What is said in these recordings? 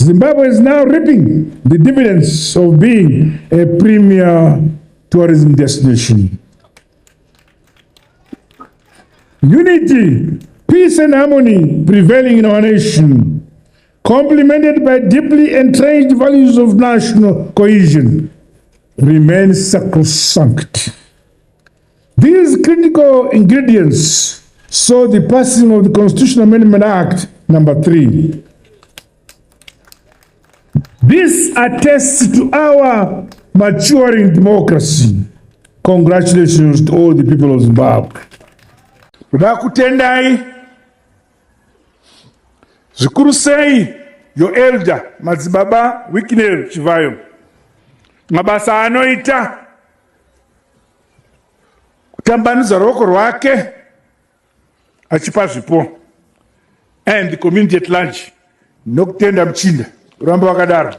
Zimbabwe is now reaping the dividends of being a premier tourism destination. Unity, peace and harmony prevailing in our nation, complemented by deeply entrenched values of national cohesion, remain sacrosanct. These critical ingredients saw the passing of the Constitutional Amendment Act number 3. This attests to our maturing democracy. Congratulations to all the people of Zimbabwe. Kutendai zvikuru sei your elder Madzibaba Wikinel Chivayo mabasa anoita kutambanudza ruoko rwake achipa zvipo and the community at large. Nokutenda Mchinda uramba wakadaro.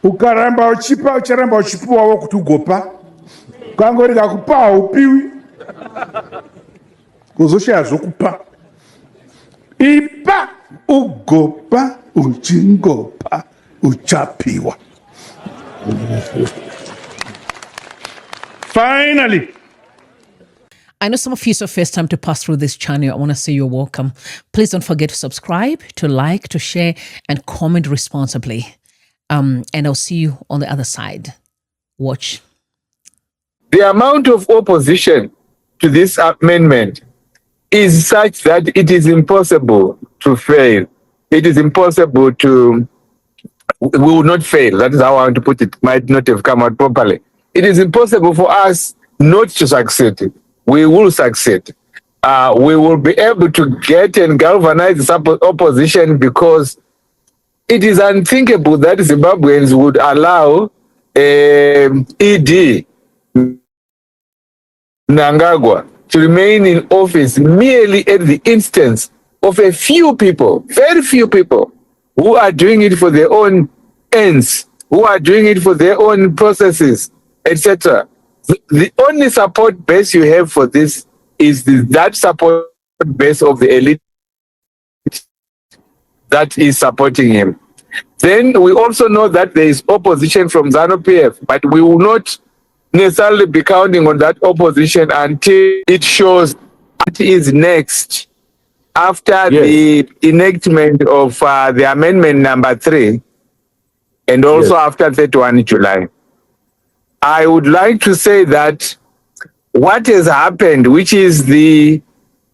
Ukaramba uchipa ucharamba uchipuwawo kuti ugopa. Kangorega kupa upiwi kuzoshaya zokupa ipa ugopa uchingopa uchapiwa. Finally, I know some of you, it's your first time to pass through this channel. I want to say you're welcome. Please don't forget to subscribe, to like, to share, and comment responsibly. And I'll see you on the other side. Watch. The amount of opposition to this amendment is such that it is impossible to fail. It is impossible to, we will not fail. That is how I want to put it. Might not have come out properly. It is impossible for us not to succeed. We will succeed. We will be able to get and galvanize this opposition, because it is unthinkable that Zimbabweans would allow ED Mnangagwa to remain in office merely at the instance of a few people, very few people, who are doing it for their own ends, who are doing it for their own processes, etc. The only support base you have for this is that support base of the elite that is supporting him. Then we also know that there is opposition from ZANU-PF, but we will not necessarily be counting on that opposition until it shows what is next after the enactment of the amendment number 3 and also after 31 July. I would like to say that what has happened, which is the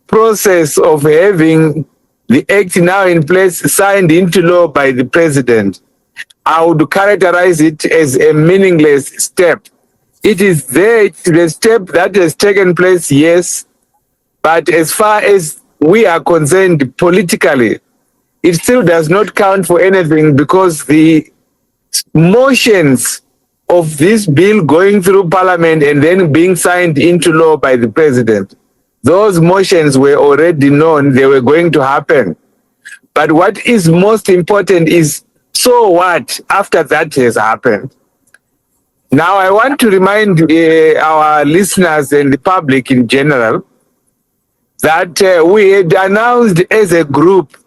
process of having the act now in place signed into law by the president, I would characterize it as a meaningless step. It is there, it's the step that has taken place, yes, but as far as we are concerned politically, it still does not count for anything, because the motions of this bill going through parliament and then being signed into law by the president, those motions were already known, they were going to happen. But what is most important is, so what after that has happened? Now, I want to remind our listeners and the public in general that we had announced as a group,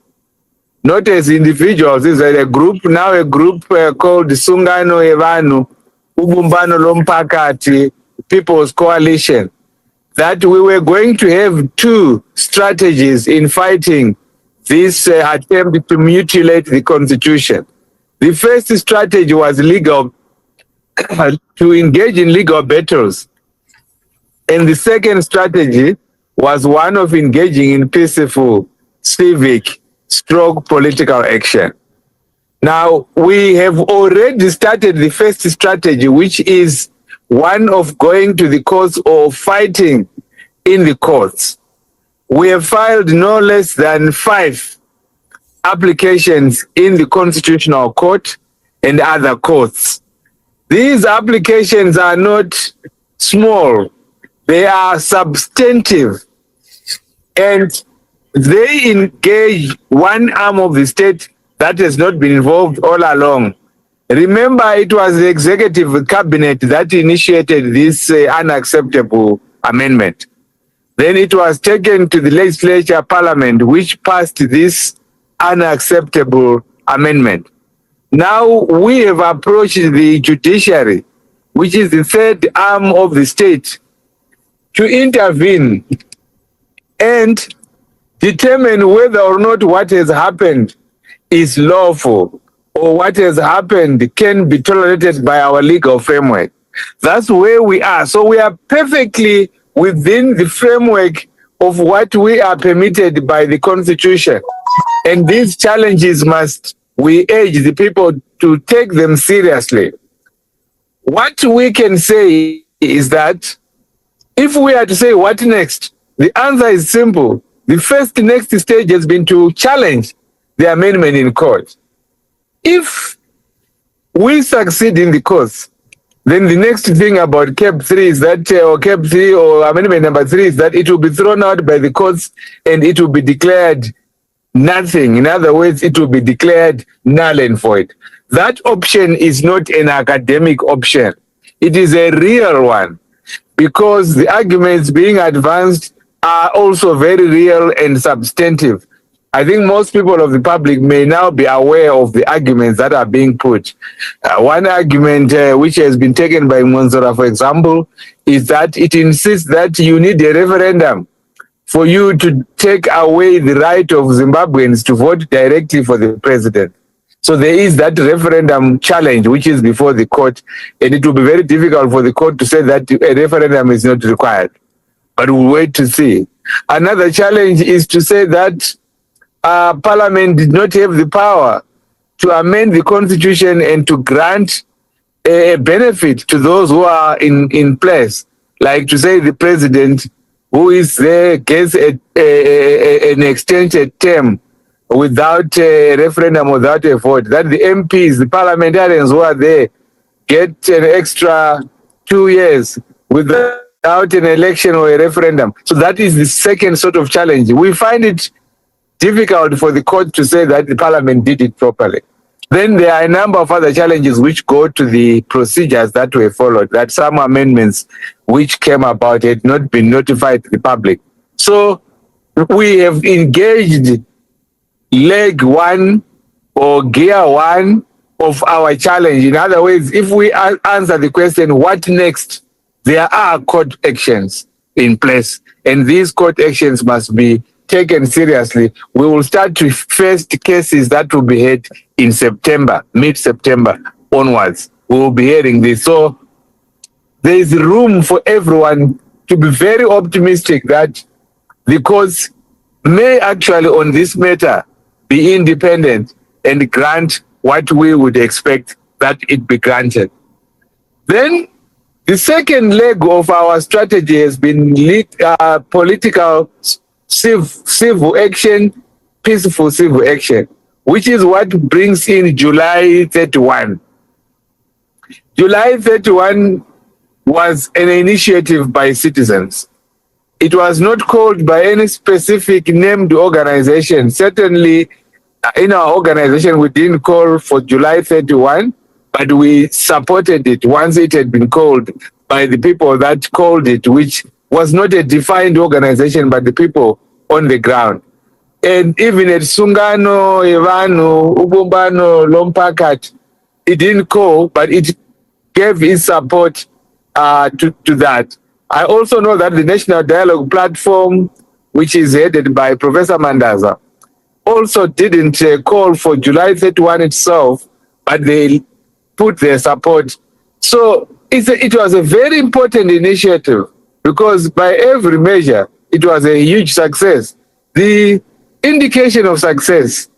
not as individuals, it's a group, now a group called Sungano Evanu, Ubumbano Lompakati People's Coalition, that we were going to have 2 strategies in fighting this attempt to mutilate the Constitution. The first strategy was legal, to engage in legal battles. And the second strategy was one of engaging in peaceful, civic, strong political action. Now, we have already started the first strategy, which is one of going to the courts or fighting in the courts. We have filed no less than 5 applications in the Constitutional Court and other courts. These applications are not small, they are substantive, and they engage one arm of the state that has not been involved all along. Remember, it was the executive cabinet that initiated this unacceptable amendment. Then it was taken to the legislature parliament, which passed this unacceptable amendment. Now we have approached the judiciary, which is the third arm of the state, to intervene and determine whether or not what has happened is lawful or what has happened can be tolerated by our legal framework. That's where we are. So we are perfectly within the framework of what we are permitted by the Constitution. And these challenges we urge the people to take them seriously. What we can say is that if we are to say what next, the answer is simple. The first next stage has been to challenge the amendment in court. If we succeed in the cause, then the next thing about CAP 3 is that, or CAP 3 or amendment number 3 is that it will be thrown out by the courts and it will be declared nothing. In other words, it will be declared null and void. That option is not an academic option. It is a real one, because the arguments being advanced are also very real and substantive. I think most people of the public may now be aware of the arguments that are being put. One argument which has been taken by Monzora, for example, is that it insists that you need a referendum for you to take away the right of Zimbabweans to vote directly for the president. So there is that referendum challenge which is before the court, and it will be very difficult for the court to say that a referendum is not required. But we'll wait to see. Another challenge is to say that Parliament did not have the power to amend the Constitution and to grant a benefit to those who are in place. Like to say the president who is there gets an extended term without a referendum, without a vote, that the MPs, the parliamentarians who are there, get an extra 2 years without an election or a referendum. So that is the second sort of challenge. We find it difficult for the court to say that the parliament did it properly. Then there are a number of other challenges which go to the procedures that were followed, that some amendments which came about had not been notified to the public. So we have engaged leg one or gear one of our challenge. In other words, if we answer the question, what next? There are court actions in place, and these court actions must be taken seriously. We will start to first cases that will be heard in September, mid-September onwards. We will be hearing this. So there is room for everyone to be very optimistic that the courts may actually on this matter be independent and grant what we would expect that it be granted. Then the second leg of our strategy has been political civil action, peaceful civil action, which is what brings in July 31. July 31 was an initiative by citizens. It was not called by any specific named organization. Certainly, in our organization, we didn't call for July 31, but we supported it once it had been called by the people that called it, which was not a defined organization, but the people on the ground. And even at Sungano, Ivano, Ubumbano, Lompakat, it didn't call, but it gave its support to that. I also know that the National Dialogue Platform, which is headed by Professor Mandaza, also didn't call for July 31 itself, but they put their support. So it was a very important initiative, because by every measure, it was a huge success. The indication of success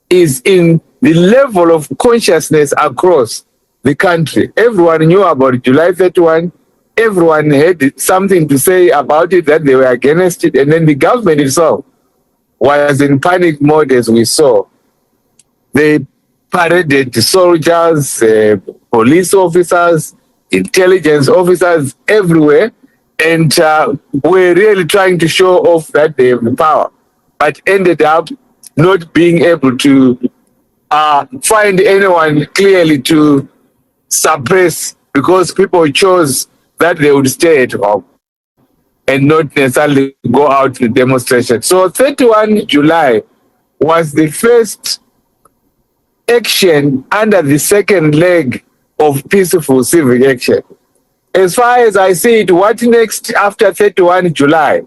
is in the level of consciousness across the country. Everyone knew about July 31. Everyone had something to say about it, that they were against it. And then the government itself was in panic mode, as we saw. They paraded soldiers, police officers, intelligence officers everywhere, and were really trying to show off that they have the power, but ended up not being able to find anyone clearly to suppress, because people chose that they would stay at home. and not necessarily go out to demonstration. So 31 July was the first action under the second leg of peaceful civic action. As far as I see it, what next after 31 July?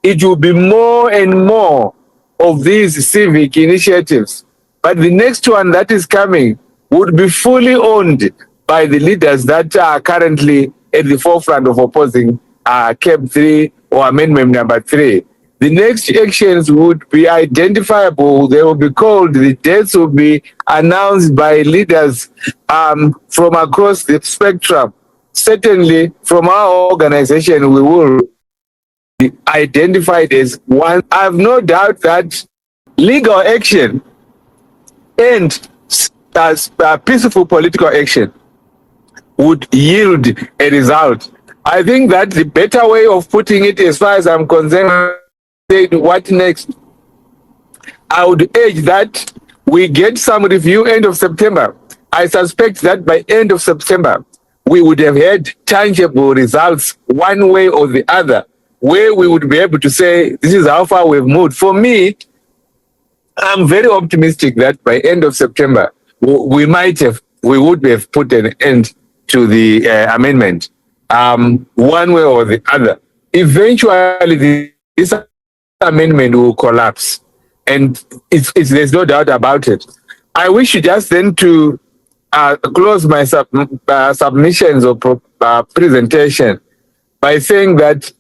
It will be more and more of these civic initiatives. But the next one that is coming would be fully owned by the leaders that are currently at the forefront of opposing CAA3 or Amendment number 3. The next actions would be identifiable. They will be called. The dates will be announced by leaders from across the spectrum. Certainly, from our organization, we will be identified as one. I have no doubt that legal action and peaceful political action would yield a result. I think that the better way of putting it, as far as I'm concerned, what next? I would urge that we get some review end of September. I suspect that by end of September, we would have had tangible results one way or the other, where we would be able to say, this is how far we've moved. For me, I'm very optimistic that by end of September, we would have put an end to the amendment, one way or the other. Eventually, this amendment will collapse, and there's no doubt about it. I wish just then to close my submissions or presentation by saying that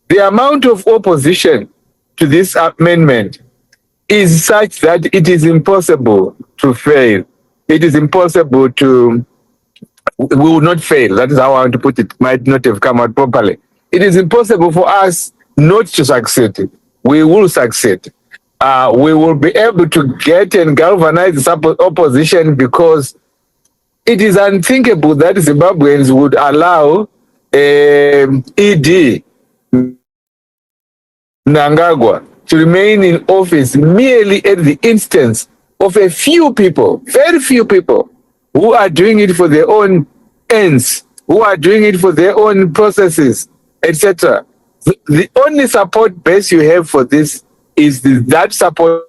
the amount of opposition to this amendment is such that it is impossible to fail. It is impossible to, we will not fail. That is how I want to put it. Might not have come out properly. It is impossible for us not to succeed. We will succeed. We will be able to get and galvanize the opposition, because it is unthinkable that Zimbabweans would allow ED Mnangagwa to remain in office merely at the instance of a few people, very few people, who are doing it for their own ends, who are doing it for their own processes, etc. The only support base you have for this is that support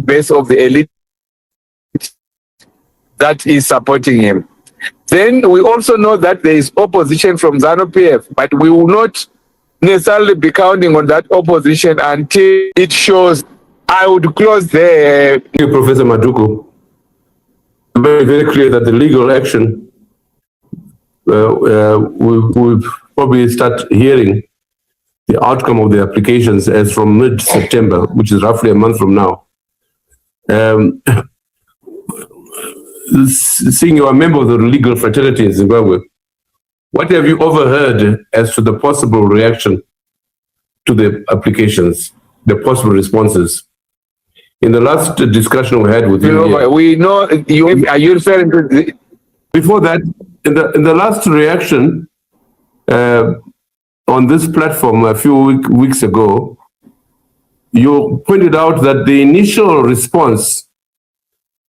base of the elite that is supporting him. Then we also know that there is opposition from ZANU-PF, but we will not necessarily be counting on that opposition until it shows. I would close there. Thank you, Professor Madhuku. Very, very clear that the legal action, we'll probably start hearing the outcome of the applications as from mid-September, which is roughly a month from now. Seeing you are a member of the legal fraternity in Zimbabwe, what have you overheard as to the possible reaction to the applications, the possible responses? In the last discussion we had with you, we know you are you referring to the, before that, in the last reaction on this platform a few weeks ago, you pointed out that the initial response,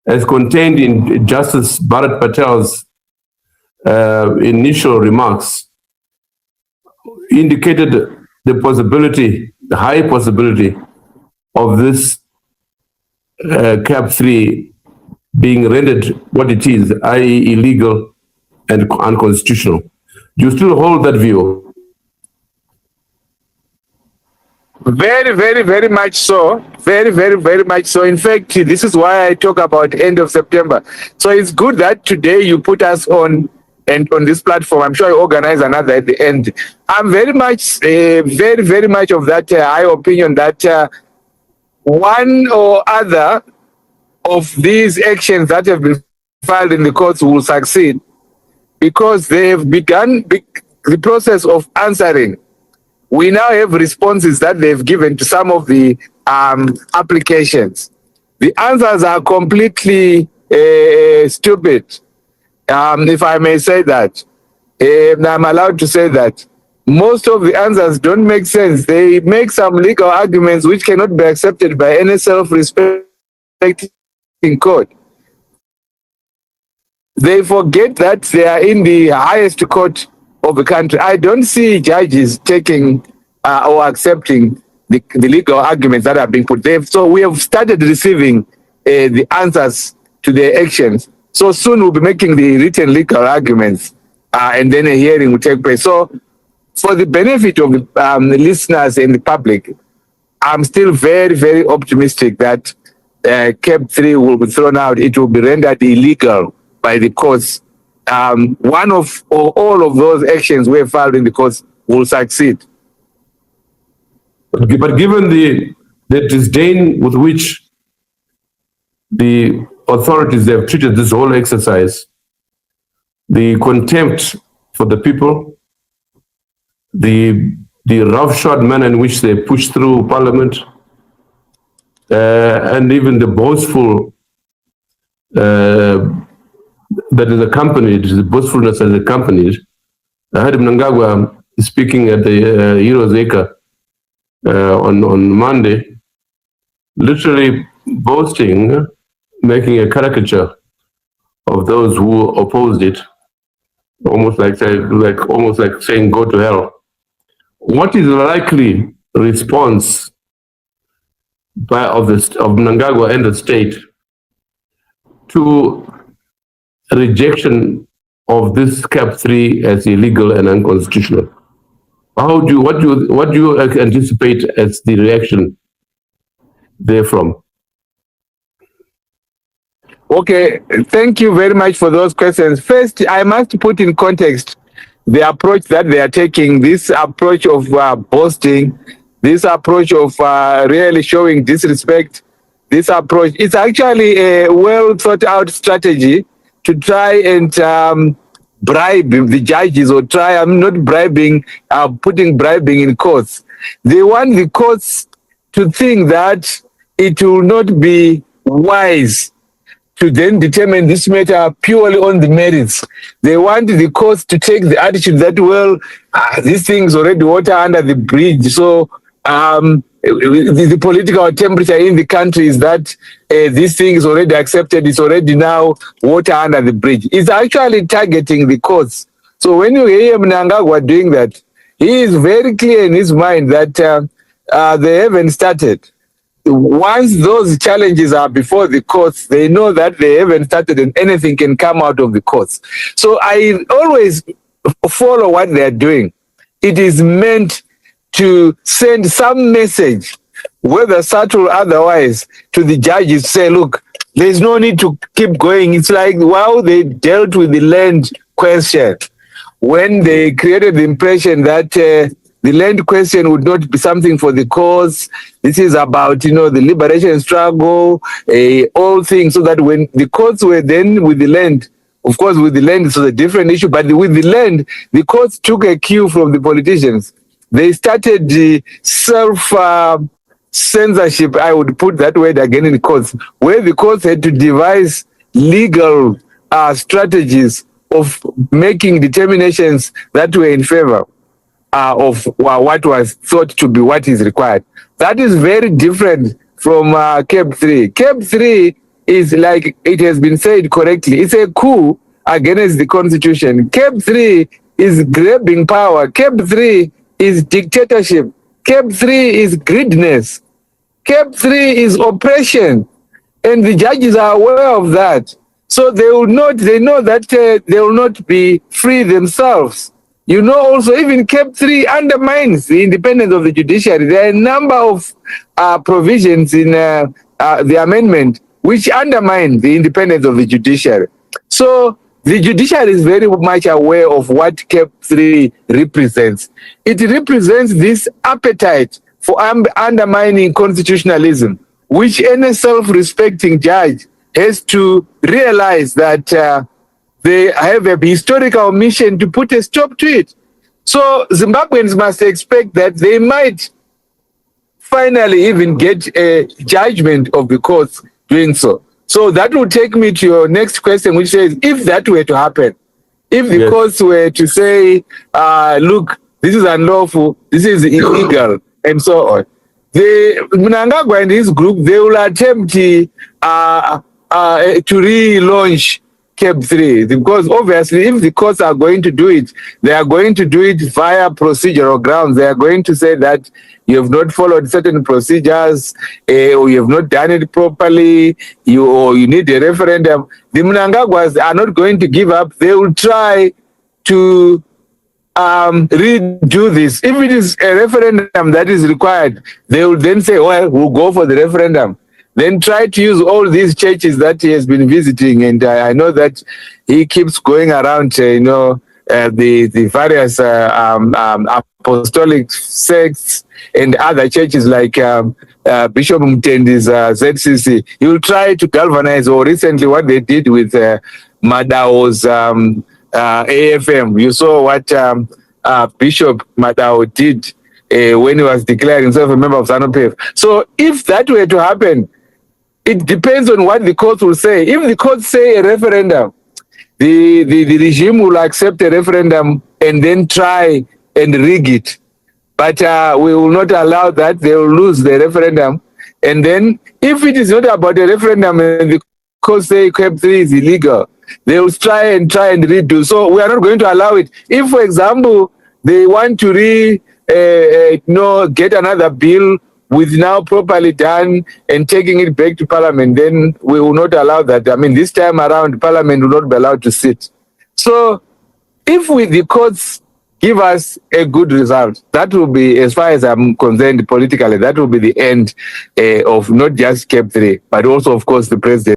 as contained in Justice Bharat Patel's initial remarks, indicated the possibility, the high possibility of this CAA3 being rendered what it is, i.e. illegal and unconstitutional. Do you still hold that view? Very, very, very much so. Very, very, very much so. In fact, this is why I talk about end of September. So it's good that today you put us on and on this platform. I'm sure you organize another at the end. I'm very much, very, very much of that high opinion that one or other of these actions that have been filed in the courts will succeed, because they have begun the process of answering. We now have responses that they've given to some of the applications. The answers are completely stupid, if I may say that. I'm allowed to say that. Most of the answers don't make sense. They make some legal arguments which cannot be accepted by any self-respecting court. They forget that they are in the highest court of the country. I don't see judges taking or accepting the legal arguments that are being put there. So we have started receiving the answers to their actions. So soon we'll be making the written legal arguments, and then a hearing will take place. So for the benefit of the listeners and the public, I'm still very, very optimistic that CAP 3 will be thrown out. It will be rendered illegal by the courts. One of or all of those actions we have filed in the courts will succeed. But given the disdain with which the authorities have treated this whole exercise, the contempt for the people, the roughshod manner in which they push through Parliament, and even the boastful that is accompanied, the boastfulness that is accompanied. I heard Mnangagwa speaking at the Heroes Acre on Monday, literally boasting, making a caricature of those who opposed it, almost like saying go to hell. What is the likely response of Mnangagwa and the state to rejection of this CAP 3 as illegal and unconstitutional? What do you anticipate as the reaction therefrom? Okay, thank you very much for those questions. First, I must put in context the approach that they are taking, this approach of boasting, this approach of really showing disrespect. This approach, it's actually a well thought out strategy to try and bribe the judges, or try, I'm not bribing, putting bribing in courts. They want the courts to think that it will not be wise to then determine this matter purely on the merits. They want the courts to take the attitude that, well, this thing's already water under the bridge. So the political temperature in the country is that this thing is already accepted. It's already now water under the bridge. It's actually targeting the courts. So when you hear Mnangagwa doing that, he is very clear in his mind that they haven't started. Once those challenges are before the courts, they know that they haven't started and anything can come out of the courts. So I always follow what they're doing. It is meant to send some message, whether subtle or otherwise, to the judges to say, look, there's no need to keep going. It's like, wow, they dealt with the land question when they created the impression that the land question would not be something for the courts. This is about, the liberation struggle, all things, so that when the courts were then with the land, of course, with the land, it's a different issue, but with the land, the courts took a cue from the politicians. They started the self-censorship, I would put that word again in the courts, where the courts had to devise legal strategies of making determinations that were in favor of what was thought to be what is required. That is very different from CAP 3. CAP 3 is, like it has been said correctly, it's a coup against the constitution. CAP 3 is grabbing power. CAP 3 is dictatorship. CAP 3 is greediness. CAP 3 is oppression. And the judges are aware of that. So they know that they will not be free themselves. Also, even CAP 3 undermines the independence of the judiciary. There are a number of provisions in the amendment which undermine the independence of the judiciary. So the judiciary is very much aware of what CAP 3 represents. It represents this appetite for undermining constitutionalism, which any self-respecting judge has to realize that they have a historical mission to put a stop to it. So Zimbabweans must expect that they might finally even get a judgment of the courts doing so. So that will take me to your next question, which says, if that were to happen, if the courts were to say, look, this is unlawful, this is illegal, and so on, Mnangagwa and his group, they will attempt to relaunch CAP 3, because obviously if the courts are going to do it, they are going to do it via procedural grounds. They are going to say that you have not followed certain procedures, or you have not done it properly, or you need a referendum. The Mnangagwas are not going to give up. They will try to redo this. If it is a referendum that is required, they will then say, well, we'll go for the referendum. Then try to use all these churches that he has been visiting, and I know that he keeps going around, the various apostolic sects and other churches like Bishop Mtendi's ZCC. He will try to galvanize, or recently what they did with Madao's AFM. You saw what Bishop Madao did when he was declaring himself a member of ZANU-PF. So if that were to happen, it depends on what the courts will say. If the courts say a referendum, the regime will accept a referendum and then try and rig it. But we will not allow that. They will lose the referendum. And then if it is not about a referendum and the courts say CAP 3 is illegal, they will try and redo. So we are not going to allow it. If, for example, they want to get another bill with now properly done and taking it back to Parliament, then we will not allow that. I mean, this time around, Parliament will not be allowed to sit. So if the courts give us a good result, that will be, as far as I'm concerned politically, that will be the end of not just CAP 3, but also, of course, the president.